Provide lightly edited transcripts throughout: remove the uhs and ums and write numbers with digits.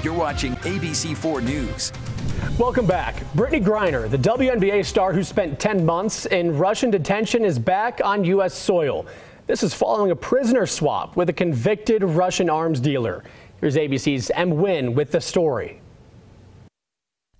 You're watching ABC4 News. Welcome back. Brittney Griner, the WNBA star who spent 10 months in Russian detention, is back on U.S. soil. This is following a prisoner swap with a convicted Russian arms dealer. Here's ABC's Whelan with the story.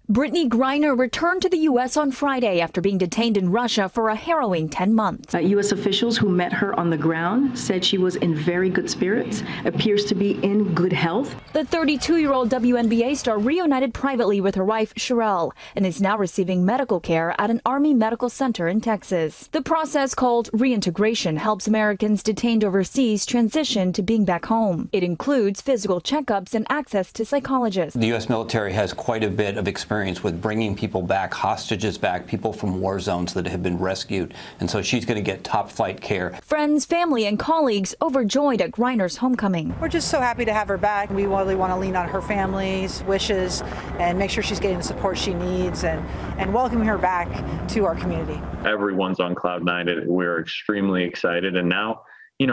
Brittney Griner returned to the U.S. on Friday after being detained in Russia for a harrowing 10 months. U.S. officials who met her on the ground said she was in very good spirits, appears to be in good health. The 32-year-old WNBA star reunited privately with her wife, Sherelle, and is now receiving medical care at an Army medical center in Texas. The process, called reintegration, helps Americans detained overseas transition to being back home. It includes physical checkups and access to psychologists. The U.S. military has quite a bit of experience with bringing people back, hostages back, people from war zones that have been rescued. And so she's going to get top flight care. Friends, family, and colleagues overjoyed at Griner's homecoming. We're just so happy to have her back. We really want to lean on her family's wishes and make sure she's getting the support she needs and welcoming her back to our community. Everyone's on cloud nine. We're extremely excited and now,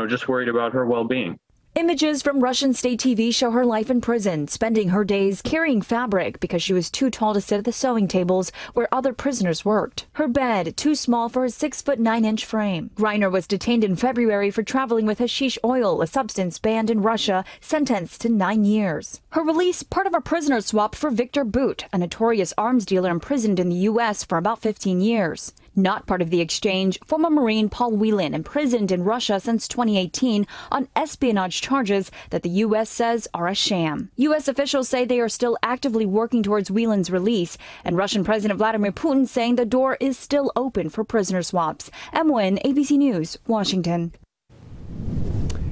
just worried about her well-being. Images from Russian state TV show her life in prison, spending her days carrying fabric because she was too tall to sit at the sewing tables where other prisoners worked. Her bed, too small for a 6'9" frame. Griner was detained in February for traveling with hashish oil, a substance banned in Russia, sentenced to 9 years. Her release, part of a prisoner swap for Victor Boot, a notorious arms dealer imprisoned in the U.S. for about 15 years. Not part of the exchange, former Marine Paul Whelan, imprisoned in Russia since 2018 on espionage charges that the U.S. says are a sham. U.S. officials say they are still actively working towards Whelan's release, and Russian President Vladimir Putin saying the door is still open for prisoner swaps. Whelan, ABC News, Washington.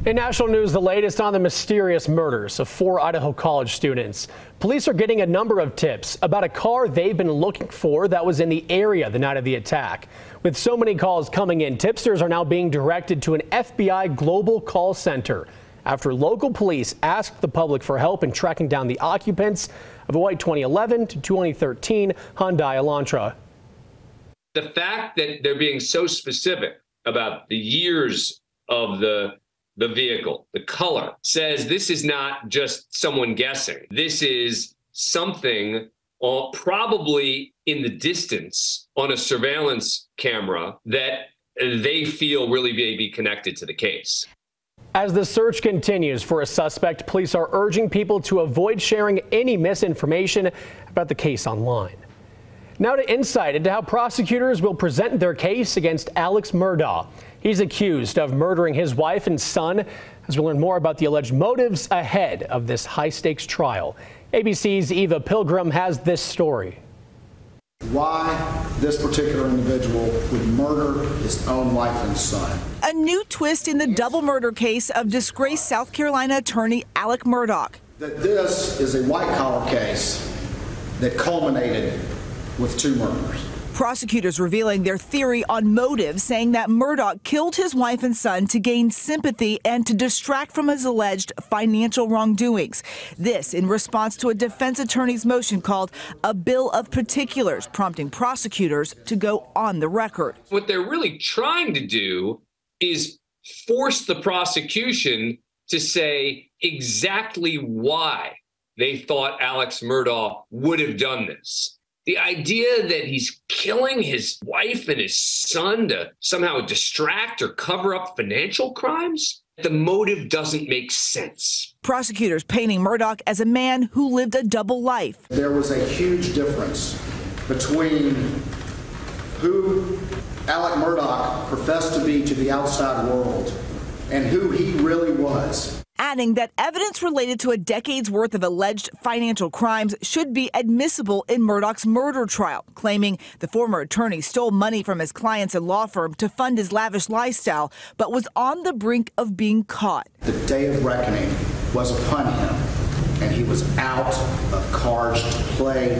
In national news, the latest on the mysterious murders of 4 Idaho college students. Police are getting a number of tips about a car they've been looking for that was in the area the night of the attack. With so many calls coming in, tipsters are now being directed to an FBI global call center after local police asked the public for help in tracking down the occupants of a white 2011 to 2013 Hyundai Elantra. The fact that they're being so specific about the years of the vehicle, the color, says this is not just someone guessing. This is something probably in the distance on a surveillance camera that they feel really may be connected to the case. As the search continues for a suspect, police are urging people to avoid sharing any misinformation about the case online. Now to insight into how prosecutors will present their case against Alex Murdaugh. He's accused of murdering his wife and son, as we learn more about the alleged motives ahead of this high-stakes trial. ABC's Eva Pilgrim has this story. Why this particular individual would murder his own wife and son. A new twist in the double murder case of disgraced South Carolina attorney Alex Murdaugh. That this is a white-collar case that culminated with 2 murders. Prosecutors revealing their theory on motive, saying that Murdaugh killed his wife and son to gain sympathy and to distract from his alleged financial wrongdoings. This in response to a defense attorney's motion called a bill of particulars, prompting prosecutors to go on the record. What they're really trying to do is force the prosecution to say exactly why they thought Alex Murdaugh would have done this. The idea that he's killing his wife and his son to somehow distract or cover up financial crimes, the motive doesn't make sense. Prosecutors painting Murdaugh as a man who lived a double life. There was a huge difference between who Alex Murdaugh professed to be to the outside world and who he really was. Adding that evidence related to a decade's worth of alleged financial crimes should be admissible in Murdaugh's murder trial, claiming the former attorney stole money from his clients and law firm to fund his lavish lifestyle, but was on the brink of being caught. The day of reckoning was upon him, and he was out of cards to play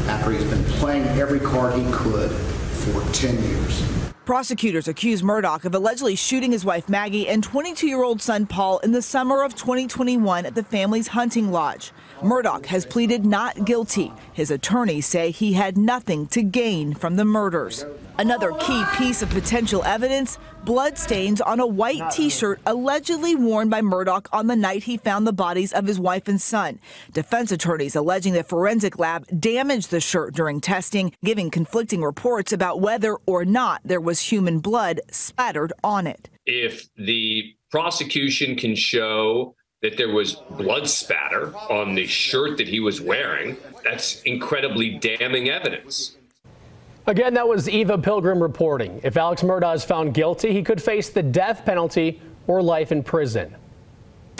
after he's been playing every card he could for 10 years. Prosecutors accuse Murdaugh of allegedly shooting his wife Maggie and 22-year-old son Paul in the summer of 2021 at the family's hunting lodge. Murdaugh has pleaded not guilty. His attorneys say he had nothing to gain from the murders. Another key piece of potential evidence, bloodstains on a white T-shirt allegedly worn by Murdaugh on the night he found the bodies of his wife and son. Defense attorneys alleging the forensic lab damaged the shirt during testing, giving conflicting reports about whether or not there was human blood splattered on it. If the prosecution can show that there was blood spatter on the shirt that he was wearing, that's incredibly damning evidence. Again, that was Eva Pilgrim reporting. If Alex Murdaugh is found guilty, he could face the death penalty or life in prison.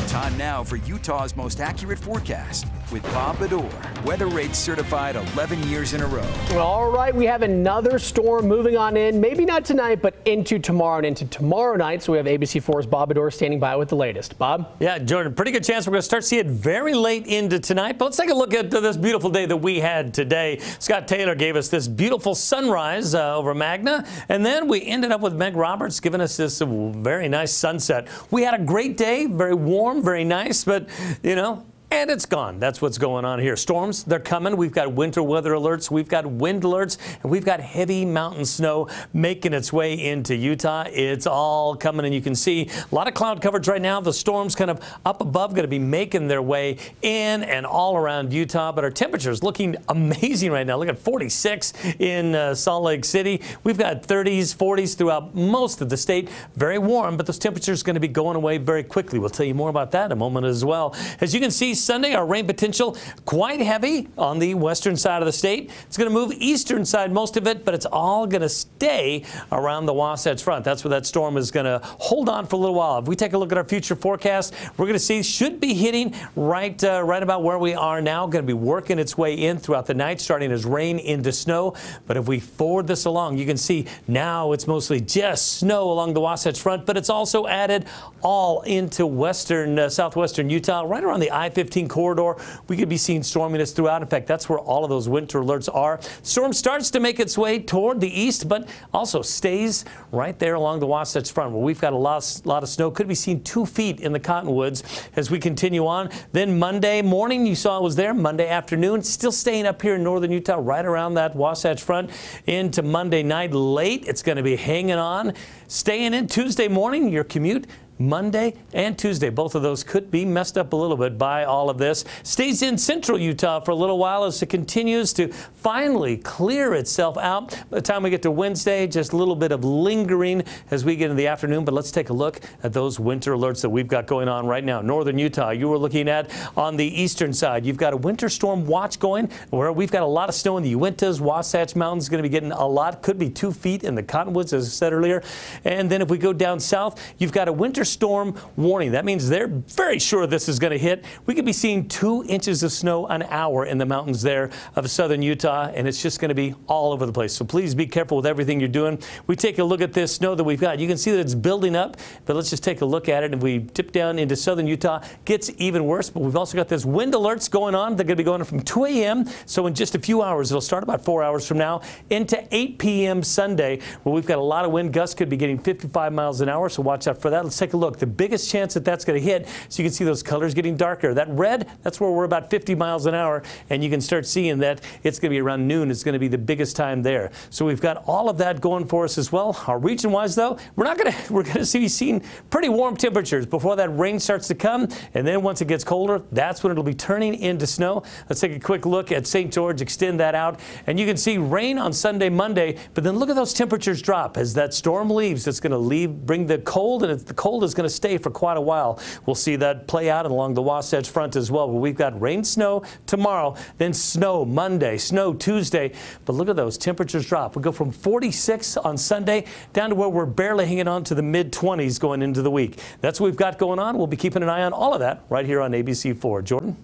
Time now for Utah's most accurate forecast with Bob Bedore. Weather rates certified 11 years in a row. All right, we have another storm moving on in, maybe not tonight, but into tomorrow and into tomorrow night. So we have ABC4's Bob Bedore standing by with the latest. Bob? Yeah, Jordan, pretty good chance we're going to start to see it very late into tonight. But let's take a look at this beautiful day that we had today. Scott Taylor gave us this beautiful sunrise over Magna, and then we ended up with Meg Roberts giving us this very nice sunset. We had a great day, very warm, very nice, but, you know, and it's gone. That's what's going on here. Storms, they're coming. We've got winter weather alerts. We've got wind alerts. And we've got heavy mountain snow making its way into Utah. It's all coming. And you can see a lot of cloud coverage right now. The storms kind of up above going to be making their way in and all around Utah. But our temperatures looking amazing right now. Look at 46 in Salt Lake City. We've got 30s, 40s throughout most of the state. Very warm, but those temperatures are going to be going away very quickly. We'll tell you more about that in a moment as well. As you can see, Sunday, our rain potential quite heavy on the western side of the state. It's going to move eastern side most of it, but it's all going to stay around the Wasatch Front. That's where that storm is going to hold on for a little while. If we take a look at our future forecast, we're going to see should be hitting right about where we are now. Going to be working its way in throughout the night, starting as rain into snow. But if we forward this along, you can see now it's mostly just snow along the Wasatch Front, but it's also added all into western, southwestern Utah, right around the I-15 corridor. We could be seeing storminess throughout. In fact, that's where all of those winter alerts are. Storm starts to make its way toward the east, but also stays right there along the Wasatch Front, where we've got a lot of snow. Could be seen 2 feet in the Cottonwoods as we continue on. Then Monday morning, you saw it was there. Monday afternoon, still staying up here in northern Utah, right around that Wasatch Front. Into Monday night late, it's going to be hanging on. Staying in Tuesday morning, your commute Monday and Tuesday, both of those could be messed up a little bit by all of this. Stays in central Utah for a little while as it continues to finally clear itself out. By the time we get to Wednesday, just a little bit of lingering as we get into the afternoon. But let's take a look at those winter alerts that we've got going on right now. Northern Utah, you were looking at on the eastern side. You've got a winter storm watch going where we've got a lot of snow in the Uintas. Wasatch Mountain's going to be getting a lot. Could be 2 feet in the Cottonwoods, as I said earlier. And then if we go down south, you've got a winter storm warning. That means they're very sure this is going to hit. We could be seeing 2 inches of snow an hour in the mountains there of southern Utah, and it's just going to be all over the place. So please be careful with everything you're doing. We take a look at this snow that we've got. You can see that it's building up, but let's just take a look at it. And we dip down into southern Utah, gets even worse. But we've also got this wind alerts going on. They're going to be going from 2 a.m. So in just a few hours, it'll start about 4 hours from now into 8 p.m. Sunday, where we've got a lot of wind gusts, could be getting 55 miles an hour. So watch out for that. Let's take a look. The biggest chance that that's going to hit, so you can see those colors getting darker. That red, that's where we're about 50 miles an hour, and you can start seeing that it's going to be around noon. It's going to be the biggest time there. So we've got all of that going for us as well. Our region-wise, though, we're going to see seeing pretty warm temperatures before that rain starts to come, and then once it gets colder, that's when it'll be turning into snow. Let's take a quick look at St. George, extend that out, and you can see rain on Sunday, Monday, but then look at those temperatures drop as that storm leaves. It's going to bring the cold, and the cold is going to stay for quite a while. We'll see that play out along the Wasatch Front as well, where we've got rain, snow tomorrow, then snow Monday, snow Tuesday. But look at those temperatures drop. We go from 46 on Sunday down to where we're barely hanging on to the mid-20s going into the week. That's what we've got going on. We'll be keeping an eye on all of that right here on ABC4. Jordan?